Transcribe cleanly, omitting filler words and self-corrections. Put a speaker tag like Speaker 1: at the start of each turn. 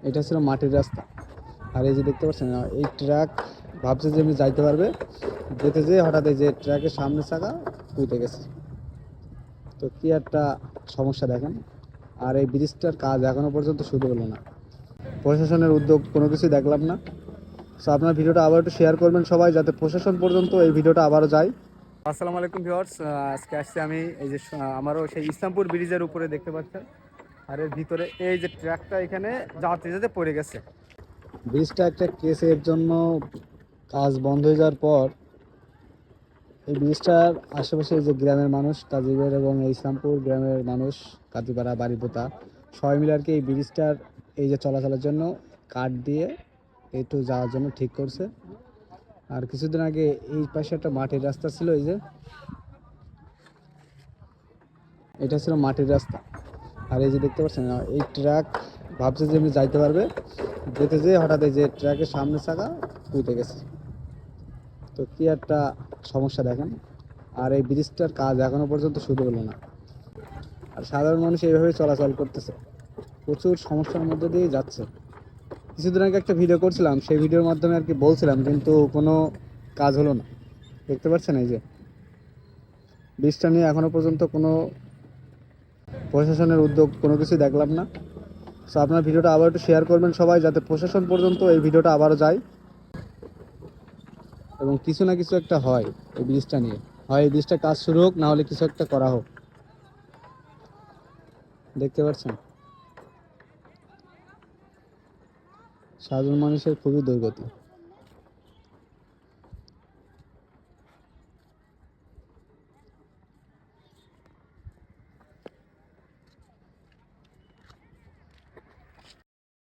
Speaker 1: এটা ছিল মাটির রাস্তা। আর এই যে দেখতে পাচ্ছেন এই ট্রাক ভাবছে যে এমনি যাইতে পারবে, যেতে যেয়ে হঠাৎ এই যে ট্রাকের সামনে চাকা উঠে গেছে। তো কি একটা সমস্যা দেখেন। আর এই ব্রিজটার কাজ এখনো পর্যন্ত শুরু হলো না, প্রশাসনের উদ্যোগ কোনো কিছুই দেখলাম না। সো আপনার ভিডিওটা আবার একটু শেয়ার করবেন সবাই, যাতে প্রশাসন পর্যন্ত এই ভিডিওটা আবারও যায়। আসসালামু আলাইকুম ভিউয়ার্স, আজকে আসছি আমি এই যে আমারও সেই ইসলামপুর ব্রিজের উপরে দেখতে পাচ্ছেন। আর এর ভিতরে এই যে ট্র্যাকটা এখানে যাতে যেতে পড়ে গেছে। ব্রিজটা একটা কেসের জন্য কাজ বন্ধ হয়ে যাওয়ার পর এই ব্রিজটার আশেপাশে যে গ্রামের মানুষ কাজীবের এবং এই ইসলামপুর গ্রামের মানুষ কাজীপাড়া বাড়িপোতা সবাই মিলে আর কি এই ব্রিজটার এই যে চলাচলের জন্য কাঠ দিয়ে একটু যাওয়ার জন্য ঠিক করছে। আর কিছুদিন আগে এই পাশে একটা মাটির রাস্তা ছিল, এই যে এটা ছিল মাটির রাস্তা। আর এই যে দেখতে পাচ্ছেন এই ট্রাক ভাবছে যে এমনি যাইতে পারবে, যেতে যেয়ে হঠাৎ এই যে ট্রাকের সামনে চাকা উঠে গেছে। তো কি একটা সমস্যা দেখেন। আর এই ব্রিজটার কাজ এখনো পর্যন্ত শুরু হলো না। আর সাধারণ মানুষ এইভাবে চলাচল করতেছে, প্রচুর সমস্যার মধ্যে দিয়ে যাচ্ছে। কিছুদিন আগে একটা ভিডিও করছিলাম, সেই ভিডিওর মাধ্যমে আর কি বলছিলাম, কিন্তু কোনো কাজ হলো না। দেখতে পাচ্ছেন এই যে ব্রিজটা নিয়ে এখনো পর্যন্ত কোনো প্রশাসনের উদ্যোগ কোনো কিছুই দেখলাম না। সো আপনার ভিডিওটা আবার একটু শেয়ার করবেন সবাই, যাতে প্রশাসন পর্যন্ত এই ভিডিওটা আবারও যায় এবং কিছু না কিছু একটা হয় এই ব্রিজটা নিয়ে। হয় এই ব্রিজটা কাজ শুরু হোক, না হলে কিছু একটা করা হোক। দেখতে পাচ্ছেন সাধারণ মানুষের খুবই দুর্গতি।